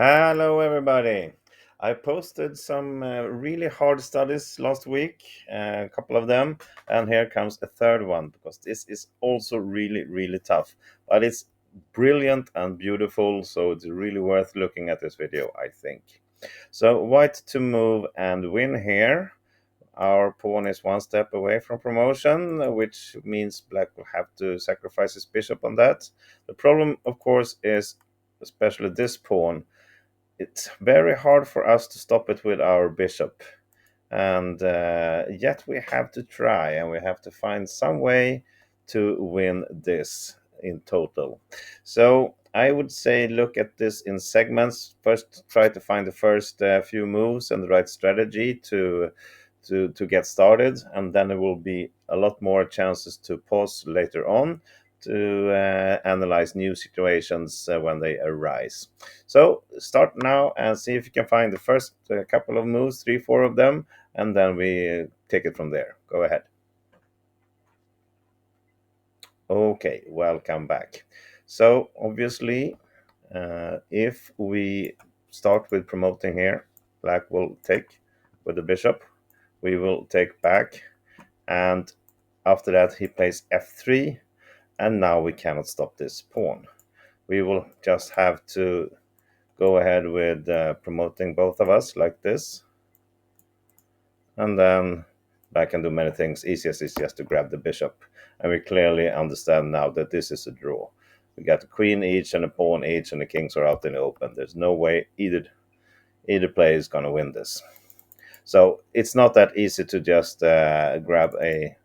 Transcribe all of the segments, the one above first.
Hello, everybody. I posted some really hard studies last week, a couple of them, and here comes a third one because this is also really, really tough. But it's brilliant and beautiful, so it's really worth looking at this video, I think. So, white to move and win here. Our pawn is one step away from promotion, which means black will have to sacrifice his bishop on that. The problem, of course, is especially this pawn. It's very hard for us to stop it with our bishop, and yet we have to try, and we have to find some way to win this in total. So I would say look at this in segments. First, try to find the first few moves and the right strategy to get started, and then there will be a lot more chances to pause later on to analyze new situations when they arise. So start now and see if you can find the first couple of moves, three, four of them, and then we take it from there. Go ahead. Okay, welcome back. So obviously, if we start with promoting here, black will take with the bishop. We will take back, and after that he plays f3, and now we cannot stop this pawn. We will just have to go ahead with promoting both of us like this, and then black can do many things. Easiest is just to grab the bishop, and we clearly understand now that this is a draw. We got a queen each and a pawn each, and the kings are out in the open. There's no way either player is going to win this. So it's not that easy to just grab a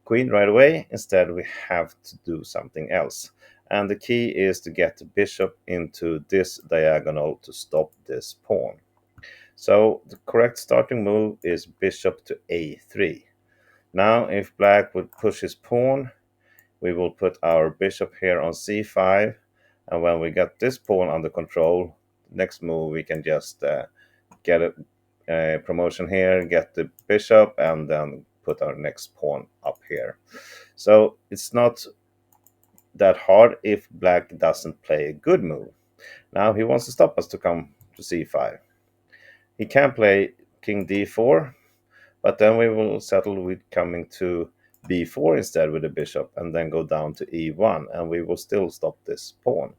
queen right away. Instead, we have to do something else. And the key is to get the bishop into this diagonal to stop this pawn. So the correct starting move is bishop to a3. Now, if black would push his pawn, we will put our bishop here on c5. And when we get this pawn under control, next move we can just get a promotion here, get the bishop, and then put our next pawn up here. So it's not that hard if black doesn't play a good move. Now he wants to stop us to come to c5. He can play king d4, but then we will settle with coming to b4 instead with the bishop, and then go down to e1, and we will still stop this pawn.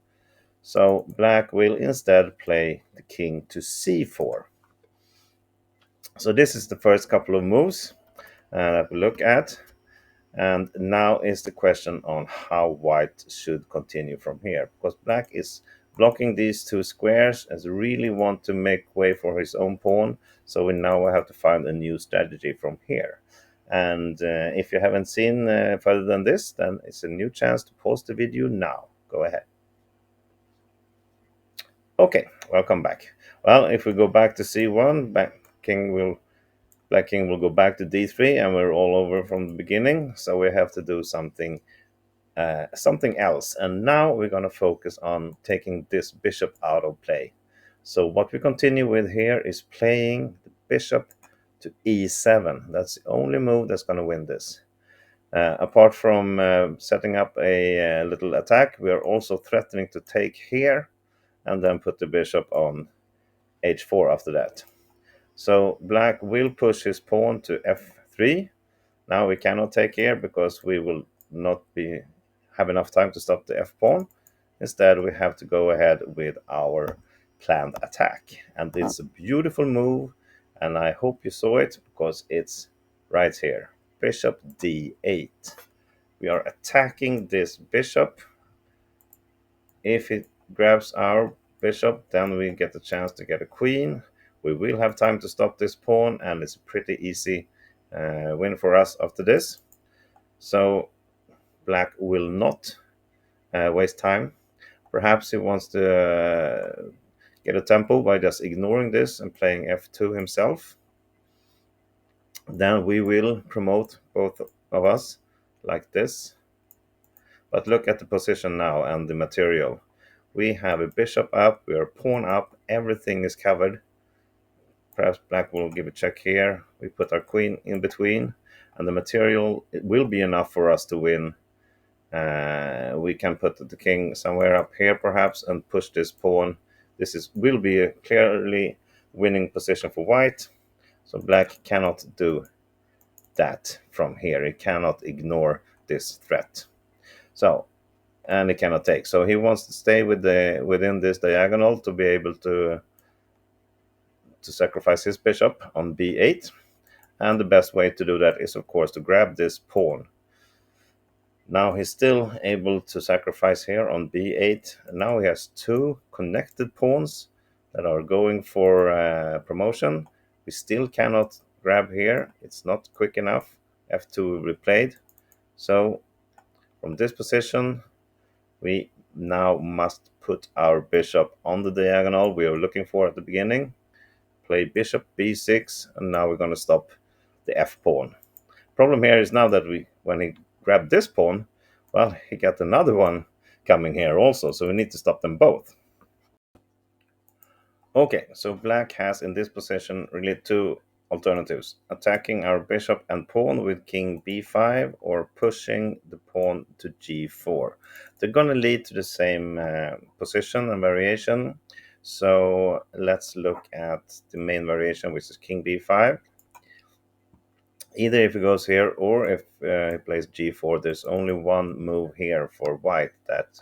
So black will instead play the king to c4. So this is the first couple of moves that we look at. And now is the question on how white should continue from here, because black is blocking these two squares and really want to make way for his own pawn. So we now have to find a new strategy from here. And if you haven't seen further than this, then it's a new chance to pause the video now. Go ahead. Okay, welcome back. Well, if we go back to c1, black king will go back to d3, and we're all over from the beginning. So we have to do something else. And now we're going to focus on taking this bishop out of play. So what we continue with here is playing the bishop to e7. That's the only move that's going to win this. Apart from setting up a little attack, we are also threatening to take here and then put the bishop on h4 after that. So black will push his pawn to f3. Now we cannot take here because we will not have enough time to stop the f-pawn. Instead, we have to go ahead with our planned attack. And it's a beautiful move, and I hope you saw it because it's right here. Bishop d8. We are attacking this bishop. If it grabs our bishop, then we get the chance to get a queen. We will have time to stop this pawn, and it's a pretty easy win for us after this. So black will not waste time. Perhaps he wants to get a tempo by just ignoring this and playing f2 himself. Then we will promote both of us like this. But look at the position now and the material. We have a bishop up, we are pawn up, everything is covered. Perhaps black will give a check here. We put our queen in between, and the material, it will be enough for us to win. We can put the king somewhere up here perhaps and push this pawn This will be a clearly winning position for white. So black cannot do that from here. He cannot ignore this threat. So, and he cannot take. So he wants to stay within this diagonal to be able to sacrifice his bishop on b8. And the best way to do that is, of course, to grab this pawn. Now he's still able to sacrifice here on b8. And now he has two connected pawns that are going for promotion. We still cannot grab here. It's not quick enough. f2 replayed. So from this position, we now must put our bishop on the diagonal we were looking for at the beginning. Play bishop b6, and now we're going to stop the f pawn. Problem here is now that when he grabbed this pawn, well, he got another one coming here also, so we need to stop them both. Okay, so black has in this position really two alternatives: attacking our bishop and pawn with king b5, or pushing the pawn to g4. They're going to lead to the same position and variation. So let's look at the main variation, which is king b5. Either if he goes here or if he plays g4, there's only one move here for white that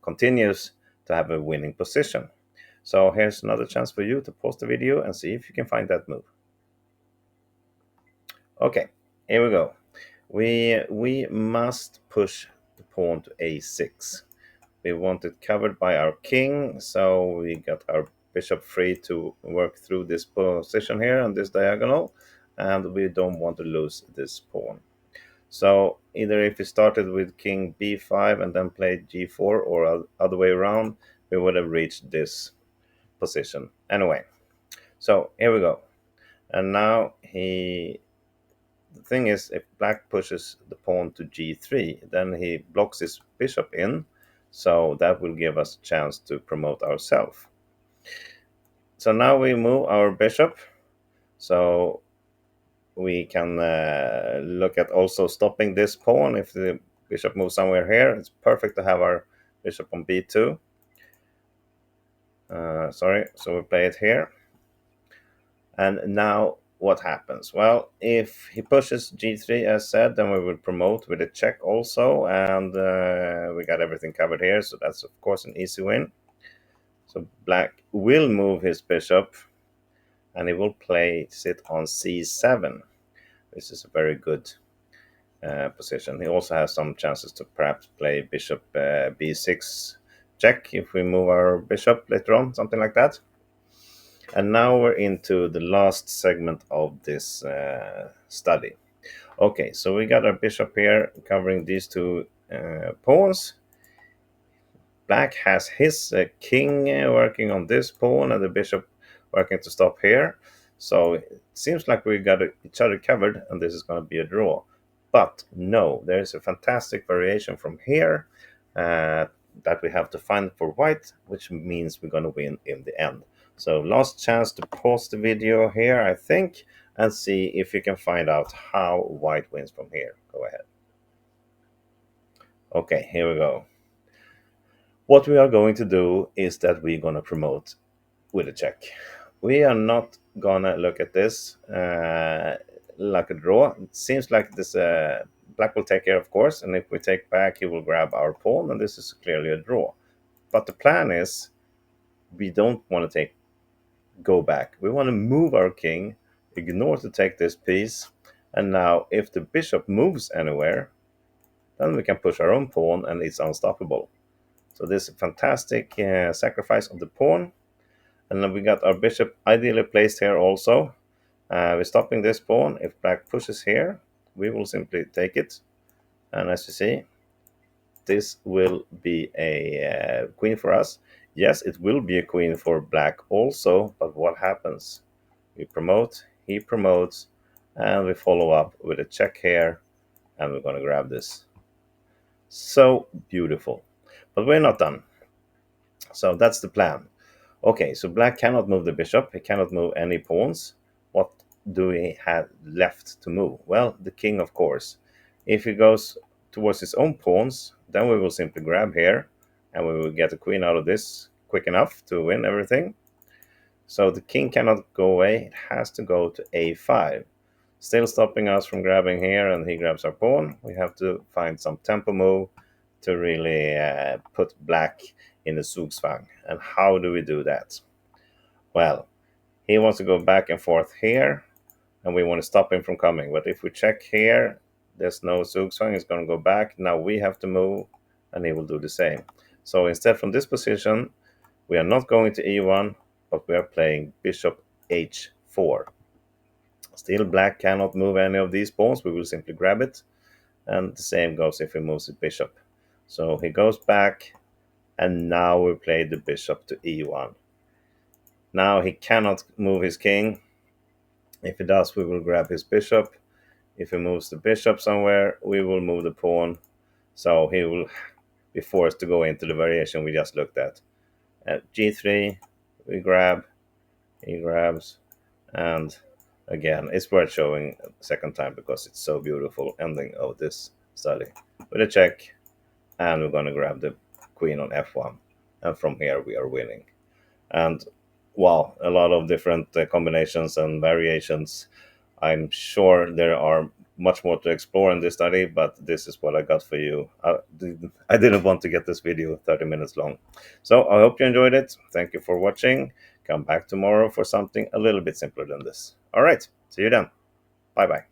continues to have a winning position. So here's another chance for you to pause the video and see if you can find that move. Okay, here we go. We must push the pawn to a6. We want it covered by our king, so we got our bishop free to work through this position here on this diagonal, and we don't want to lose this pawn. So either if we started with king b5 and then played g4, or other way around, we would have reached this position anyway. So here we go. And now the thing is, if black pushes the pawn to g3, then he blocks his bishop in, so that will give us a chance to promote ourselves. So now we move our bishop, so we can look at also stopping this pawn. If the bishop moves somewhere here, it's perfect to have our bishop on b2. So we play it here. And now what happens? Well, if he pushes g3 as said, then we will promote with a check also, and we got everything covered here, so that's of course an easy win. So black will move his bishop, and he will place it on c7. This is a very good position. He also has some chances to perhaps play bishop b6 check if we move our bishop later on, something like that. And now we're into the last segment of this study. Okay, so we got our bishop here covering these two pawns. Black has his king working on this pawn and the bishop working to stop here. So it seems like we got each other covered, and this is going to be a draw. But no, there is a fantastic variation from here that we have to find for white, which means we're going to win in the end. So last chance to pause the video here, I think, and see if you can find out how white wins from here. Go ahead. Okay, here we go. What we are going to do is that we're going to promote with a check. We are not going to look at this like a draw. It seems like this black will take care, of course, and if we take back, he will grab our pawn, and this is clearly a draw. But the plan is we don't want to go back. We want to move our king, ignore to take this piece, and now if the bishop moves anywhere, then we can push our own pawn, and it's unstoppable. So this is a fantastic sacrifice of the pawn. And then we got our bishop ideally placed here also. We're stopping this pawn. If black pushes here, we will simply take it. And as you see, this will be a queen for us. Yes, it will be a queen for black also, but what happens? We promote, he promotes, and we follow up with a check here, and we're going to grab this. So beautiful. But we're not done. So that's the plan. Okay, so black cannot move the bishop. He cannot move any pawns. What do we have left to move? Well, the king, of course. If he goes towards his own pawns, then we will simply grab here, and we will get a queen out of this quick enough to win everything. So the king cannot go away. It has to go to a5. Still stopping us from grabbing here, and he grabs our pawn. We have to find some tempo move to really put black in the zugzwang. And how do we do that? Well, he wants to go back and forth here, and we want to stop him from coming. But if we check here, there's no zugzwang. He's going to go back. Now we have to move, and he will do the same. So instead, from this position, we are not going to e1, but we are playing bishop h4. Still, black cannot move any of these pawns. We will simply grab it. And the same goes if he moves his bishop. So he goes back, and now we play the bishop to e1. Now he cannot move his king. If he does, we will grab his bishop. If he moves the bishop somewhere, we will move the pawn. So he will be forced to go into the variation we just looked at. At g3, we grab, he grabs, and again, it's worth showing a second time because it's so beautiful ending of this study. With a check, and we're going to grab the queen on f1. And from here, we are winning. And wow, a lot of different combinations and variations. I'm sure there are much more to explore in this study, but this is what I got for you. I didn't want to get this video 30 minutes long. So I hope you enjoyed it. Thank you for watching. Come back tomorrow for something a little bit simpler than this. All right, see you then. Bye bye.